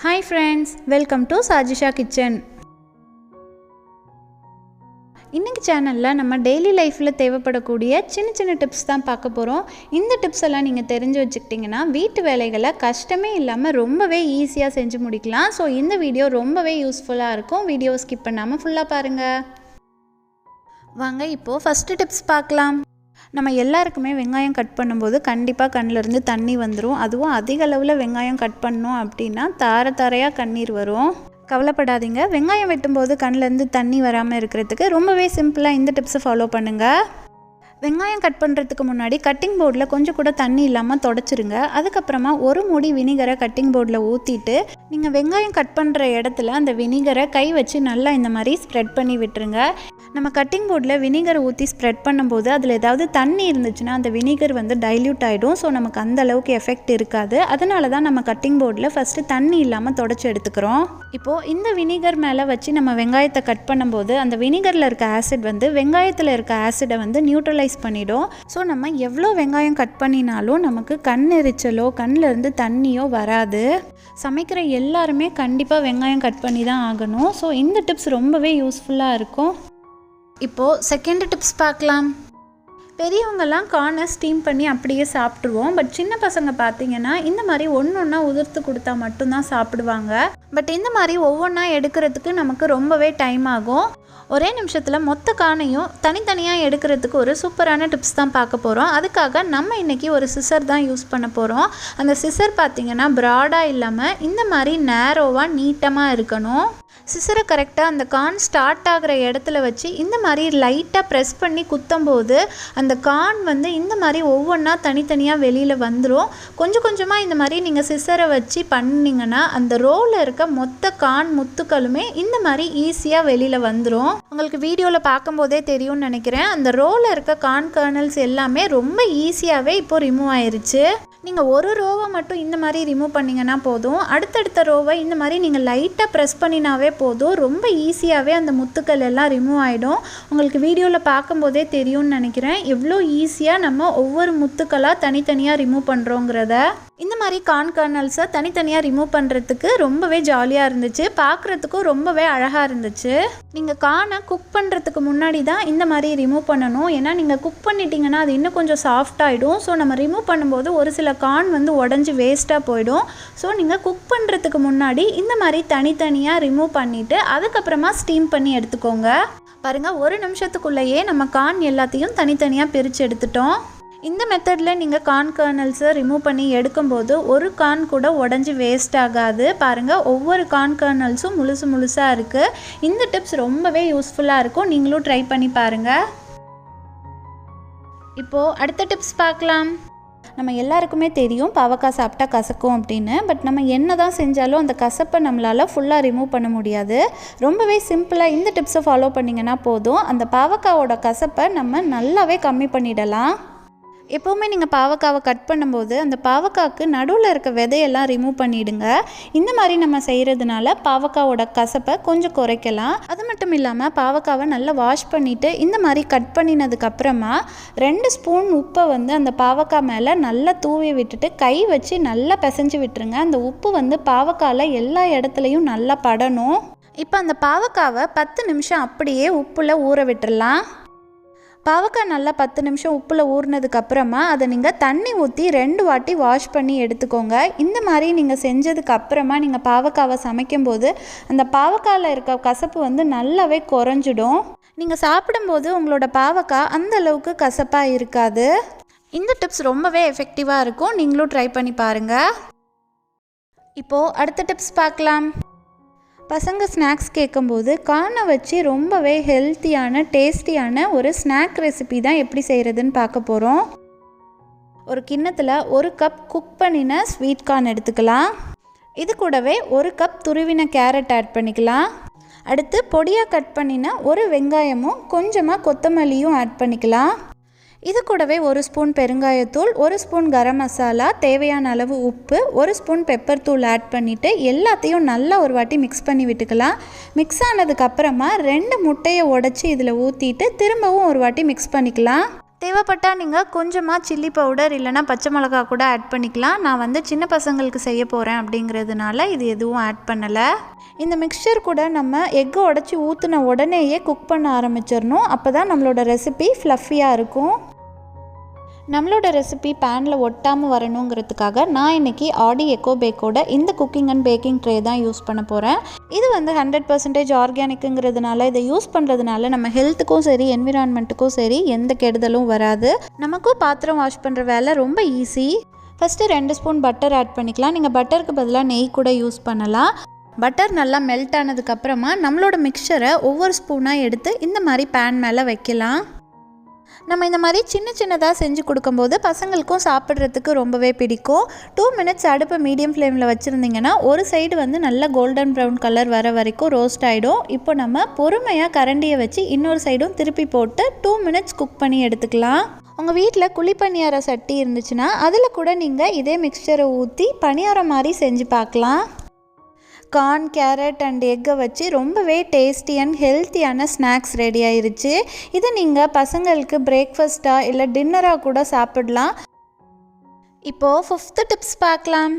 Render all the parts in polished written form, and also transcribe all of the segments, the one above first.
Hi friends, welcome to Sajisha Kitchen. இன்னைக்கு சேனல்ல நம்ம டெய்லி லைஃப்ல தேவைப்படக்கூடிய சின்ன டிப்ஸ் தான் பார்க்க போறோம். இந்த டிப்ஸ் எல்லாம் நீங்க தெரிஞ்சு வச்சுக்கிட்டீங்கன்னா வீட்டு வேலைகளை கஷ்டமே இல்லாம ரொம்பவே ஈஸியா செஞ்சு முடிக்கலாம். சோ இந்த வீடியோ ரொம்பவே யூஸ்ஃபுல்லா இருக்கும். வீடியோ ஸ்கிப் பண்ணாம ஃபுல்லா பாருங்க. வாங்க இப்போ ஃபர்ஸ்ட் டிப்ஸ் பார்க்கலாம். நம்ம எல்லாருக்குமே வெங்காயம் கட் பண்ணும்போது கண்டிப்பாக கண்ணிலேருந்து தண்ணி வந்துடும். அதுவும் அதிக அளவில் வெங்காயம் கட் பண்ணோம் அப்படின்னா தாரையாக கண்ணீர் வரும். கவலைப்படாதீங்க, வெங்காயம் வெட்டும்போது கண்ணிலேருந்து தண்ணி வராமல் இருக்கிறதுக்கு ரொம்பவே சிம்பிளாக இந்த டிப்ஸை ஃபாலோ பண்ணுங்கள். வெங்காயம் கட் பண்ணுறதுக்கு முன்னாடி கட்டிங் போர்டில் கொஞ்சம் கூட தண்ணி இல்லாமல் தொடச்சிருங்க. அதுக்கப்புறமா ஒரு மூடி வினிகரை கட்டிங் போர்டில் ஊற்றிட்டு நீங்கள் வெங்காயம் கட் பண்ணுற இடத்துல அந்த வினிகரை கை வச்சு நல்லா இந்த மாதிரி ஸ்ப்ரெட் பண்ணி விட்டுருங்க. நம்ம கட்டிங் போர்டில் வினிகரை ஊற்றி ஸ்ப்ரெட் பண்ணும்போது அதில் ஏதாவது தண்ணி இருந்துச்சுன்னா அந்த வினிகர் டைல்யூட் ஆகிடும். ஸோ நமக்கு அந்த அளவுக்கு எஃபெக்ட் இருக்காது. அதனால தான் நம்ம கட்டிங் போர்டில் ஃபஸ்ட்டு தண்ணி இல்லாமல் தொடச்சி எடுத்துக்கிறோம். இப்போது இந்த வினிகர் மேலே வச்சு நம்ம வெங்காயத்தை கட் பண்ணும்போது அந்த வினிகரில் இருக்க ஆசிட் வெங்காயத்தில் இருக்க ஆசிடை நியூட்ரலைஸ் பண்ணிடும். ஸோ நம்ம எவ்வளோ வெங்காயம் கட் பண்ணினாலும் நமக்கு கண் எரிச்சலோ கண்ணில் இருந்து தண்ணியோ வராது. சமைக்கிற எல்லாருமே கண்டிப்பாக வெங்காயம் கட் பண்ணி தான் ஆகணும். ஸோ இந்த டிப்ஸ் ரொம்பவே யூஸ்ஃபுல்லாக இருக்கும். இப்போது செகண்ட் டிப்ஸ் பார்க்கலாம். பெரியவங்கெல்லாம் கார்னை ஸ்டீம் பண்ணி அப்படியே சாப்பிட்ருவோம். பட் சின்ன பசங்க பார்த்திங்கன்னா இந்த மாதிரி ஒன்றா உதிர்த்து கொடுத்தா மட்டும்தான் சாப்பிடுவாங்க. பட் இந்த மாதிரி ஒவ்வொன்றா எடுக்கிறதுக்கு நமக்கு ரொம்பவே டைம் ஆகும். ஒரே நிமிஷத்தில் மொத்த கார்னையும் தனித்தனியாக எடுக்கிறதுக்கு ஒரு சூப்பரான டிப்ஸ் தான் பார்க்க போகிறோம். அதுக்காக நம்ம இன்றைக்கி ஒரு சிசர் தான் யூஸ் பண்ண போகிறோம். அந்த சிசர் பார்த்திங்கன்னா ப்ராடாக இல்லாமல் இந்த மாதிரி நேரோவாக நீட்டமாக இருக்கணும். சிசரை கரெக்டாக அந்த கார்ன் ஸ்டார்ட் ஆகிற இடத்துல வச்சு இந்த மாதிரி லைட்டாக ப்ரெஸ் பண்ணி குத்தும்போது அந்த கார்ன் இந்த மாதிரி ஒவ்வொன்றா தனித்தனியாக வெளியில் வந்துடும். கொஞ்சம் கொஞ்சமாக இந்த மாதிரி நீங்கள் சிசரை வச்சு பண்ணிங்கன்னா அந்த ரோவில் இருக்க மொத்த கார்ன் முத்துக்களுமே இந்த மாதிரி ஈஸியாக வெளியில் வந்துடும். உங்களுக்கு வீடியோவில் பார்க்கும்போதே தெரியும்னு நினைக்கிறேன். அந்த ரோவில் இருக்க கார்ன் கர்னல்ஸ் எல்லாமே ரொம்ப ஈஸியாகவே இப்போது ரிமூவ் ஆயிடுச்சு. நீங்கள் ஒரு ரோவை மட்டும் இந்த மாதிரி ரிமூவ் பண்ணிங்கன்னா போதும். அடுத்தடுத்த ரோவை இந்த மாதிரி நீங்கள் லைட்டாக ப்ரெஸ் பண்ணினாவே போதும். ரொம்ப ஈஸியாகவே அந்த முத்துக்கள் எல்லாம் ரிமூவ் ஆகிடும். உங்களுக்கு வீடியோவில் பார்க்கும்போதே தெரியும்னு நினைக்கிறேன் எவ்வளோ ஈஸியாக நம்ம ஒவ்வொரு முத்துக்களாக தனித்தனியாக ரிமூவ் பண்ணுறோங்கிறத. இந்த மாதிரி கார்ன் கர்னல்ஸை தனித்தனியாக ரிமூவ் பண்ணுறதுக்கு ரொம்பவே ஜாலியாக இருந்துச்சு. பார்க்குறதுக்கும் ரொம்பவே அழகாக இருந்துச்சு. நீங்கள் கார்னை குக் பண்ணுறதுக்கு முன்னாடி தான் இந்த மாதிரி ரிமூவ் பண்ணணும். ஏன்னா நீங்கள் குக் பண்ணிட்டீங்கன்னா அது இன்னும் கொஞ்சம் சாஃப்ட் ஆகிடும். ஸோ நம்ம ரிமூவ் பண்ணும்போது ஒரு சில கார்ன் உடஞ்சி வேஸ்ட்டாக போயிடும். ஸோ நீங்கள் குக் பண்ணுறதுக்கு முன்னாடி இந்த மாதிரி தனித்தனியாக ரிமூவ் பண்ணிவிட்டு அதுக்கப்புறமா ஸ்டீம் பண்ணி எடுத்துக்கோங்க. பாருங்கள், ஒரு நிமிஷத்துக்குள்ளேயே நம்ம கார்ன் எல்லாத்தையும் தனித்தனியாக பிரித்து எடுத்துட்டோம். இந்த மெத்தடில் நீங்கள் கார்ன் கர்னல்ஸை ரிமூவ் பண்ணி எடுக்கும்போது ஒரு கார்ன் கூட உடஞ்சி வேஸ்ட் ஆகாது. பாருங்கள், ஒவ்வொரு கார்ன் கர்னல்ஸும் முழுசாக இருக்குது. இந்த டிப்ஸ் ரொம்பவே யூஸ்ஃபுல்லாக இருக்கும். நீங்களும் ட்ரை பண்ணி பாருங்கள். இப்போது அடுத்த டிப்ஸ் பார்க்கலாம். நம்ம எல்லாருக்குமே தெரியும் பாவக்காய் சாப்பிட்டா கசக்கும் அப்படின்னு. பட் நம்ம என்ன தான் செஞ்சாலும் அந்த கசப்பை நம்மளால் ஃபுல்லாக ரிமூவ் பண்ண முடியாது. ரொம்பவே சிம்பிளாக இந்த டிப்ஸை ஃபாலோ பண்ணிங்கன்னா போதும். அந்த பாவக்காயோட கசப்பை நம்ம நல்லாவே கம்மி பண்ணிடலாம். எப்போவுமே நீங்கள் பாவக்காவை கட் பண்ணும்போது அந்த பாவக்காய்க்கு நடுவில் இருக்க விதையெல்லாம் ரிமூவ் பண்ணிவிடுங்க. இந்த மாதிரி நம்ம செய்கிறதுனால பாவக்காவோட கசப்பை கொஞ்சம் குறைக்கலாம். அது மட்டும் இல்லாமல் பாவக்காவை நல்லா வாஷ் பண்ணிவிட்டு இந்த மாதிரி கட் பண்ணினதுக்கப்புறமா 2 ஸ்பூன் உப்பை அந்த பாவக்காய் மேலே நல்லா தூவி விட்டுட்டு கை வச்சு நல்லா பிசைஞ்சு விட்டுருங்க. அந்த உப்பு பாவக்காயில் எல்லா இடத்துலையும் நல்லா படணும். இப்போ அந்த பாவக்காவை 10 நிமிஷம் அப்படியே உப்பில் ஊற விட்டுடலாம். பாவக்காய் நல்லா 10 நிமிஷம் உப்பில் ஊறினதுக்கப்புறமா அதை நீங்கள் தண்ணி ஊற்றி 2 வாட்டி வாஷ் பண்ணி எடுத்துக்கோங்க. இந்த மாதிரி நீங்கள் செஞ்சதுக்கப்புறமா நீங்கள் பாவக்காவை சமைக்கும்போது அந்த பாவக்காயில் இருக்க கசப்பு நல்லாவே குறைஞ்சிடும். நீங்கள் சாப்பிடும்போது உங்களோட பாவக்காய் அந்த அளவுக்கு கசப்பாக இருக்காது. இந்த டிப்ஸ் ரொம்பவே எஃபெக்டிவாக இருக்கும். நீங்களும் ட்ரை பண்ணி பாருங்கள். இப்போது அடுத்த டிப்ஸ் பார்க்கலாம். பசங்க ஸ்நாக்ஸ் கேட்கும்போது கார்னை வச்சு ரொம்பவே ஹெல்த்தியான டேஸ்டியான ஒரு ஸ்நாக் ரெசிபி தான் எப்படி செய்கிறதுன்னு பார்க்க போகிறோம். ஒரு கிண்ணத்தில் 1 கப் குக் பண்ணின ஸ்வீட் கார்ன் எடுத்துக்கலாம். இது கூடவே 1 கப் துருவின கேரட் ஆட் பண்ணிக்கலாம். அடுத்து பொடியாக கட் பண்ணின ஒரு வெங்காயமும் கொஞ்சமாக கொத்தமல்லியும் ஆட் பண்ணிக்கலாம். இது கூடவே 1 ஸ்பூன் பெருங்காயத்தூள், 1 ஸ்பூன் கரம் மசாலா, தேவையான அளவு உப்பு, 1 ஸ்பூன் பெப்பர் தூள் ஆட் பண்ணிவிட்டு எல்லாத்தையும் நல்லா ஒரு வாட்டி மிக்ஸ் பண்ணி விட்டுக்கலாம். மிக்ஸ் ஆனதுக்கப்புறமா 2 முட்டையை உடச்சி இதில் ஊற்றிட்டு திரும்பவும் ஒரு வாட்டி மிக்ஸ் பண்ணிக்கலாம். தேவைப்பட்டால் நீங்கள் கொஞ்சமாக சில்லி பவுடர் இல்லைனா பச்சை மிளகா கூட ஆட் பண்ணிக்கலாம். நான் வந்து சின்ன பசங்களுக்கு செய்ய போகிறேன் அப்படிங்கிறதுனால இது எதுவும் ஆட் பண்ணலை. இந்த மிக்சர் கூட நம்ம எக்கை உடச்சி ஊற்றின உடனேயே குக் பண்ண ஆரம்பிச்சிடணும். அப்போ தான் நம்மளோட ரெசிபி ஃப்ளஃபியாக இருக்கும். நம்மளோட ரெசிபி பேனில் ஒட்டாமல் வரணுங்கிறதுக்காக நான் இன்றைக்கி ஆடி எக்கோ பேக்கோட இந்த குக்கிங் அண்ட் பேக்கிங் ட்ரே தான் யூஸ் பண்ண போகிறேன். இது வந்து 100% ஆர்கானிக்குங்கிறதுனால இதை யூஸ் பண்ணுறதுனால நம்ம ஹெல்த்துக்கும் சரி என்விரான்மெண்ட்டுக்கும் சரி எந்த கெடுதலும் வராது. நமக்கும் பாத்திரம் வாஷ் பண்ணுற வேலை ரொம்ப easy. First 2 spoon butter add பண்ணிக்கலாம். நீங்கள் பட்டருக்கு பதிலாக நெய் கூட யூஸ் பண்ணலாம். பட்டர் நல்லா மெல்ட் ஆனதுக்கப்புறமா நம்மளோட மிக்சரை ஒவ்வொரு ஸ்பூனாக எடுத்து இந்த மாதிரி பேன் மேலே வைக்கலாம். நம்ம இந்த மாதிரி சின்ன சின்னதாக செஞ்சு கொடுக்கும்போது பசங்களுக்கும் சாப்பிட்றதுக்கு ரொம்பவே பிடிக்கும். 2 மினிட்ஸ் அடுப்பை மீடியம் ஃப்ளேமில் வச்சுருந்திங்கன்னா ஒரு சைடு வந்து நல்லா கோல்டன் ப்ரௌன் கலர் வர வரைக்கும் ரோஸ்ட் ஆகிடும். இப்போ நம்ம பொறுமையாக கரண்டியை வச்சு இன்னொரு சைடும் திருப்பி போட்டு 2 மினிட்ஸ் குக் பண்ணி எடுத்துக்கலாம். உங்கள் வீட்டில் குழிப்பணியார சட்டி இருந்துச்சுன்னா அதில் கூட நீங்கள் இதே மிக்சரை ஊற்றி பணியாரம் மாதிரி செஞ்சு பார்க்கலாம். கார்ன், கேரட் அண்ட் எக்கை வச்சு ரொம்பவே டேஸ்டி அண்ட் ஹெல்த்தியான ஸ்நாக்ஸ் ரெடி ஆயிருச்சு. இதை நீங்கள் பசங்களுக்கு பிரேக்ஃபாஸ்ட்டாக இல்லை டின்னராக கூட சாப்பிடலாம். இப்போது 5th டிப்ஸ் பார்க்கலாம்.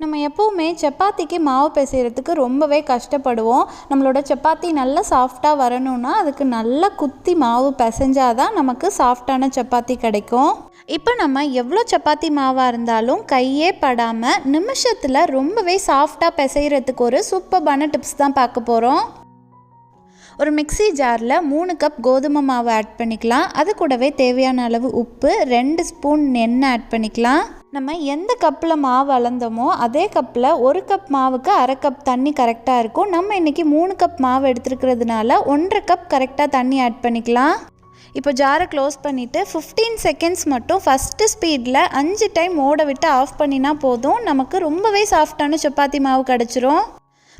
நம்ம எப்போவுமே சப்பாத்திக்கு மாவு பிசைகிறதுக்கு ரொம்பவே கஷ்டப்படுவோம். நம்மளோட சப்பாத்தி நல்லா சாஃப்டாக வரணும்னா அதுக்கு நல்லா குத்தி மாவு பிசைஞ்சாதான் நமக்கு சாஃப்டான சப்பாத்தி கிடைக்கும். இப்போ நம்ம எவ்வளோ சப்பாத்தி மாவாக இருந்தாலும் கையே படாமல் நிமிஷத்தில் ரொம்பவே சாஃப்டாக பிசைகிறதுக்கு ஒரு சூப்பர்பான டிப்ஸ் தான் பார்க்க போகிறோம். ஒரு மிக்ஸி ஜாரில் 3 கப் கோதுமை மாவு ஆட் பண்ணிக்கலாம். அது கூடவே தேவையான அளவு உப்பு, 2 ஸ்பூன் எண்ணெய் ஆட் பண்ணிக்கலாம். நம்ம எந்த கப்பில் மாவு அளந்தோமோ அதே கப்பில் 1 கப் மாவுக்கு 1/2 கப் தண்ணி கரெக்டாக இருக்கும். நம்ம இன்றைக்கி 3 கப் மாவு எடுத்துருக்கிறதுனால 1.5 கப் கரெக்டாக தண்ணி ஆட் பண்ணிக்கலாம். இப்போ ஜாரை க்ளோஸ் பண்ணிவிட்டு 15 செகண்ட்ஸ் மட்டும் ஃபஸ்ட்டு ஸ்பீடில் 5 டைம் ஓட விட்டு ஆஃப் பண்ணினா போதும். நமக்கு ரொம்பவே சாஃப்டான சப்பாத்தி மாவு கிடச்சிரும்.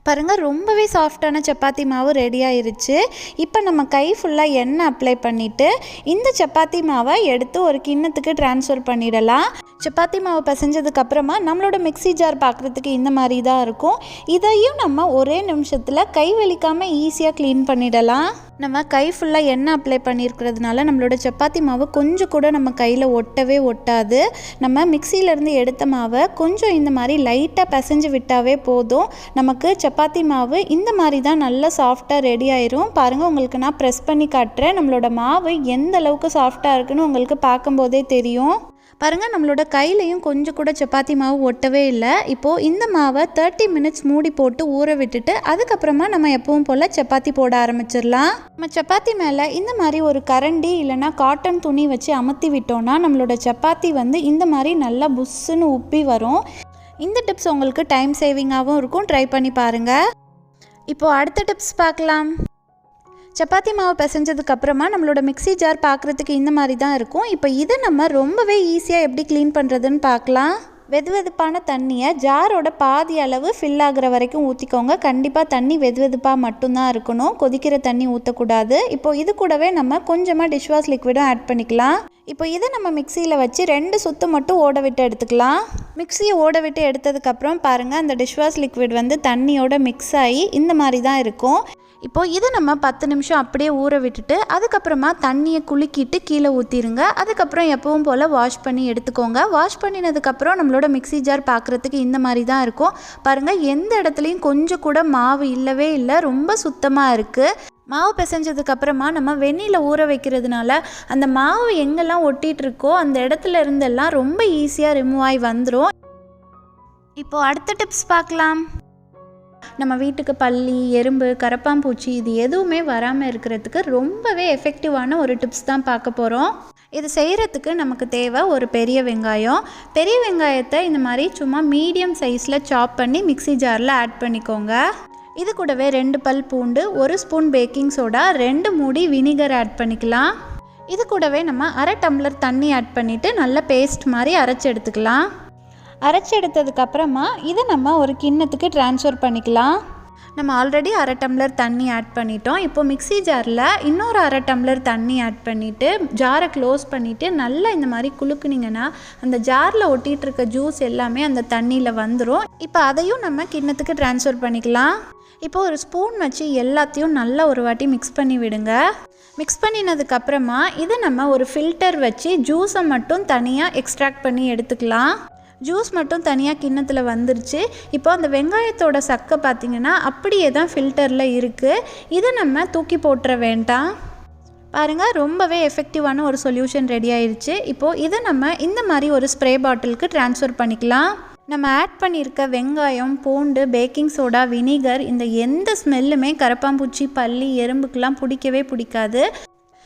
பாருங்கள், ரொம்பவே சாஃப்டான சப்பாத்தி மாவு ரெடி ஆயிருச்சு. இப்போ நம்ம கை ஃபுல்லாக எண்ணெய் அப்ளை பண்ணிவிட்டு இந்த சப்பாத்தி மாவை எடுத்து ஒரு கிண்ணத்துக்கு ட்ரான்ஸ்ஃபர் பண்ணிடலாம். சப்பாத்தி மாவு பிசைஞ்சதுக்கப்புறமா நம்மளோட மிக்ஸி ஜார் பார்க்குறதுக்கு இந்த மாதிரி தான் இருக்கும். இதையும் நம்ம ஒரே நிமிஷத்தில் கை வலிக்காமல் ஈஸியாக க்ளீன் பண்ணிடலாம். நம்ம கை ஃபுல்லாக எண்ணெய் அப்ளை பண்ணியிருக்கிறதுனால நம்மளோட சப்பாத்தி மாவு கொஞ்சம் கூட நம்ம கையில் ஒட்டவே ஒட்டாது. நம்ம மிக்சியிலேருந்து எடுத்த மாவை கொஞ்சம் இந்த மாதிரி லைட்டாக பிசைஞ்சு விட்டாவே போதும். நமக்கு சப்பாத்தி மாவு இந்த மாதிரி தான் நல்லா சாஃப்டாக ரெடி ஆயிரும். பாருங்கள், உங்களுக்கு நான் ப்ரெஸ் பண்ணி காட்டுறேன். நம்மளோட மாவு எந்த அளவுக்கு சாஃப்டாக இருக்குன்னு உங்களுக்கு பார்க்கும்போதே தெரியும். பாருங்கள், நம்மளோட கையிலையும் கொஞ்சம் கூட சப்பாத்தி மாவு ஒட்டவே இல்லை. இப்போது இந்த மாவை 30 மினிட்ஸ் மூடி போட்டு ஊற விட்டுட்டு அதுக்கப்புறமா நம்ம எப்பவும் போல் சப்பாத்தி போட ஆரம்பிச்சிடலாம். நம்ம சப்பாத்தி மேலே இந்த மாதிரி ஒரு கரண்டி இல்லைனா காட்டன் துணி வச்சு அமுத்தி விட்டோம்னா நம்மளோட சப்பாத்தி வந்து இந்த மாதிரி நல்லா புஷ்ஷுன்னு உப்பி வரும். இந்த டிப்ஸ் உங்களுக்கு டைம் சேவிங்காகவும் இருக்கும். ட்ரை பண்ணி பாருங்கள். இப்போது அடுத்த டிப்ஸ் பார்க்கலாம். சப்பாத்தி மாவு பிசைஞ்சதுக்கப்புறமா நம்மளோட மிக்ஸி ஜார் பார்க்குறதுக்கு இந்த மாதிரி தான் இருக்கும். இப்போ இதை நம்ம ரொம்பவே ஈஸியாக எப்படி க்ளீன் பண்ணுறதுன்னு பார்க்கலாம். வெதுவெதுப்பான தண்ணியை ஜாரோட பாதி அளவு ஃபில் ஆகிற வரைக்கும் ஊற்றிக்கோங்க. கண்டிப்பாக தண்ணி வெதுவெதுப்பாக மட்டும்தான் இருக்கணும், கொதிக்கிற தண்ணி ஊற்றக்கூடாது. இப்போது இது கூடவே நம்ம கொஞ்சமாக டிஷ்வாஷ் லிக்விடும் ஆட் பண்ணிக்கலாம். இப்போ இதை நம்ம மிக்சியில் வச்சு 2 சுற்று மட்டும் ஓட விட்டு எடுத்துக்கலாம். மிக்சியை ஓட விட்டு எடுத்ததுக்கப்புறம் பாருங்கள், அந்த டிஷ்வாஷ் லிக்விட் வந்து தண்ணியோட மிக்ஸ் ஆகி இந்த மாதிரி தான் இருக்கும். இப்போது இதை நம்ம 10 நிமிஷம் அப்படியே ஊற விட்டுட்டு அதுக்கப்புறமா தண்ணியை குலுக்கிட்டு கீழே ஊற்றிடுங்க. அதுக்கப்புறம் எப்பவும் போல் வாஷ் பண்ணி எடுத்துக்கோங்க. வாஷ் பண்ணினதுக்கப்புறம் நம்மளோட மிக்ஸி ஜார் பார்க்குறதுக்கு இந்த மாதிரி தான் இருக்கும். பாருங்கள், எந்த இடத்துலையும் கொஞ்சம் கூட மாவு இல்லவே இல்லை, ரொம்ப சுத்தமாக இருக்குது. மாவு பிசைஞ்சதுக்கப்புறமா நம்ம வெந்நீரில் ஊற வைக்கிறதுனால அந்த மாவு எங்கெல்லாம் ஒட்டிகிட்டு இருக்கோ அந்த இடத்துல இருந்தெல்லாம் ரொம்ப ஈஸியாக ரிமூவ் ஆகி வந்துடும். இப்போது அடுத்த டிப்ஸ் பார்க்கலாம். நம்ம வீட்டுக்கு பல்லி, எறும்பு, கரப்பாம்பூச்சி இது எதுவுமே வராமல் இருக்கிறதுக்கு ரொம்பவே எஃபெக்டிவான ஒரு டிப்ஸ் தான் பார்க்க போகிறோம். இது செய்கிறதுக்கு நமக்கு தேவை ஒரு பெரிய வெங்காயம். பெரிய வெங்காயத்தை இந்த மாதிரி சும்மா மீடியம் சைஸில் சாப் பண்ணி மிக்ஸி ஜாரில் ஆட் பண்ணிக்கோங்க. இது கூடவே 2 பல் பூண்டு, 1 ஸ்பூன் பேக்கிங் சோடா, 2 மூடி வினிகர் ஆட் பண்ணிக்கலாம். இது கூடவே நம்ம 1/2 டம்ளர் தண்ணி ஆட் பண்ணிவிட்டு நல்ல பேஸ்ட் மாதிரி அரைச்சி எடுத்துக்கலாம். அரைச்சி எடுத்ததுக்கப்புறமா இதை நம்ம ஒரு கிண்ணத்துக்கு ட்ரான்ஸ்ஃபர் பண்ணிக்கலாம். நம்ம ஆல்ரெடி 1/2 டம்ளர் தண்ணி ஆட் பண்ணிட்டோம். இப்போ மிக்ஸி ஜாரில் இன்னொரு 1/2 டம்ளர் தண்ணி ஆட் பண்ணிவிட்டு ஜாரை க்ளோஸ் பண்ணிவிட்டு நல்லா இந்த மாதிரி குலுக்குனிங்கன்னா அந்த ஜாரில் ஒட்டிகிட்டு இருக்க ஜூஸ் எல்லாமே அந்த தண்ணியில் வந்துடும். இப்போ அதையும் நம்ம கிண்ணத்துக்கு ட்ரான்ஸ்ஃபர் பண்ணிக்கலாம். இப்போ ஒரு ஸ்பூன் வச்சு எல்லாத்தையும் நல்லா ஒரு வாட்டி மிக்ஸ் பண்ணி விடுங்க. மிக்ஸ் பண்ணினதுக்கப்புறமா இதை நம்ம ஒரு ஃபில்டர் வச்சு ஜூஸை மட்டும் தனியாக எக்ஸ்ட்ராக்ட் பண்ணி எடுத்துக்கலாம். ஜூஸ் மட்டும் தனியாக கிண்ணத்தில் வந்துருச்சு. இப்போ அந்த வெங்காயத்தோட சக்கை பார்த்திங்கன்னா அப்படியே தான் ஃபில்டரில் இருக்குது. இதை நம்ம தூக்கி போட்டுற வேண்டாம். பாருங்கள், ரொம்பவே எஃபெக்டிவான ஒரு சொல்யூஷன் ரெடி ஆயிடுச்சு. இப்போது இதை நம்ம இந்த மாதிரி ஒரு ஸ்ப்ரே பாட்டிலுக்கு ட்ரான்ஸ்ஃபர் பண்ணிக்கலாம். நம்ம ஆட் பண்ணியிருக்க வெங்காயம், பூண்டு, பேக்கிங் சோடா, வினிகர் இந்த எந்த ஸ்மெல்லுமே கரப்பாம்பூச்சி, பல்லி, எறும்புக்கெலாம் பிடிக்காது.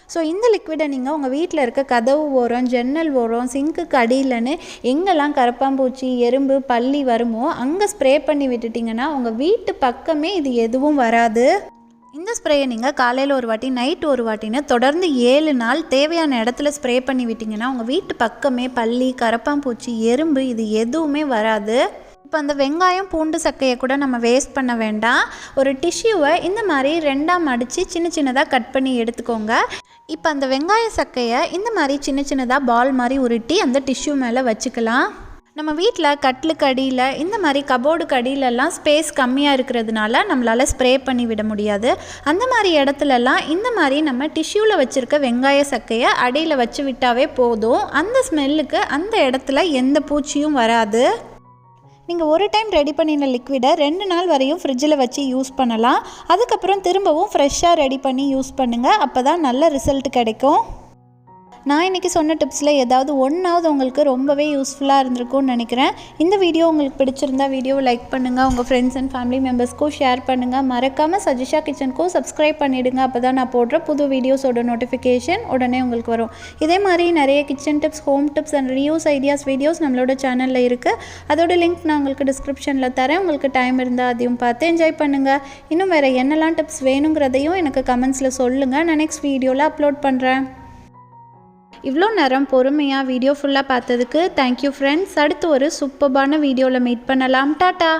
ஸோ இந்த லிக்விடை நீங்கள் உங்கள் வீட்டில் இருக்க கதவு ஓரம், ஜன்னல் ஓரம், சிங்க்குக்கு அடியிலன்னு எங்கெல்லாம் கரப்பாம்பூச்சி, எறும்பு, பல்லி வருமோ அங்கே ஸ்ப்ரே பண்ணி விட்டுட்டிங்கன்னா உங்கள் வீட்டு பக்கமே இது எதுவும் வராது. இந்த ஸ்ப்ரேயை நீங்கள் காலையில் ஒரு வாட்டி, நைட்டு ஒரு வாட்டின்னு தொடர்ந்து 7 நாள் தேவையான இடத்துல ஸ்ப்ரே பண்ணி விட்டிங்கன்னா உங்கள் வீட்டு பக்கமே பல்லி, கரப்பாம்பூச்சி, எறும்பு இது எதுவுமே வராது. இப்போ அந்த வெங்காயம், பூண்டு சக்கையை கூட நம்ம வேஸ்ட் பண்ண வேண்டாம். ஒரு டிஷ்யூவை இந்த மாதிரி 2ஆக மடித்து சின்னதாக கட் பண்ணி எடுத்துக்கோங்க. இப்போ அந்த வெங்காய சக்கையை இந்த மாதிரி சின்னதாக பால் மாதிரி உருட்டி அந்த டிஷ்யூ மேலே வச்சுக்கலாம். நம்ம வீட்டில் கட்டிலுக்கு அடியில், இந்த மாதிரி கபோர்டுக்கு அடியிலெல்லாம் ஸ்பேஸ் கம்மியாக இருக்கிறதுனால நம்மளால் ஸ்ப்ரே பண்ணி விட முடியாது. அந்த மாதிரி இடத்துலலாம் இந்த மாதிரி நம்ம டிஷ்யூவில் வச்சுருக்க வெங்காய சக்கையை அடியில் வச்சு விட்டாவே போதும். அந்த ஸ்மெல்லுக்கு அந்த இடத்துல எந்த பூச்சியும் வராது. நீங்கள் ஒரு டைம் ரெடி பண்ணின லிக்விடை 2 நாள் வரையும் ஃப்ரிட்ஜில் வச்சு யூஸ் பண்ணலாம். அதுக்கப்புறம் திரும்பவும் ஃப்ரெஷ்ஷாக ரெடி பண்ணி யூஸ் பண்ணுங்கள். அப்போ தான் நல்ல ரிசல்ட் கிடைக்கும். நான் இன்றைக்கி சொன்ன டிப்ஸில் ஏதாவது ஒன்றாவது உங்களுக்கு ரொம்பவே யூஸ்ஃபுல்லாக இருந்திருக்கும்னு நினைக்கிறேன். இந்த வீடியோ உங்களுக்கு பிடிச்சிருந்தா வீடியோவை லைக் பண்ணுங்கள், உங்கள் ஃப்ரெண்ட்ஸ் அண்ட் ஃபேமிலி மெம்பர்ஸ்க்கும் ஷேர் பண்ணுங்கள். மறக்காமல் சஜிஷா கிச்சனுக்கும் சப்ஸ்கிரைப் பண்ணிவிடுங்க. அப்போ தான் நான் போடுற புது வீடியோஸோட நோட்டிஃபிகேஷன் உடனே உங்களுக்கு வரும். இதே மாதிரி நிறைய kitchen tips, home tips and reviews, ideas videos நம்மளோட சேனலில் இருக்குது. அதோட லிங்க் நான் உங்களுக்கு டிஸ்கிரிப்ஷனில் தரேன். உங்களுக்கு டைம் இருந்தால் அதையும் பார்த்து என்ஜாய் பண்ணுங்கள். இன்னும் வேறு என்னெல்லாம் டிப்ஸ் வேணுங்கிறதையும் எனக்கு கமெண்ட்ஸில் சொல்லுங்கள். நான் நெக்ஸ்ட் வீடியோவில் அப்லோட் பண்ணுறேன். இவ்வளோ நேரம் பொறுமையாக வீடியோ ஃபுல்லாக பார்த்ததுக்கு தேங்க்யூ ஃப்ரெண்ட்ஸ். அடுத்து ஒரு சூப்பர்பான வீடியோவில் மீட் பண்ணலாம். டாட்டா.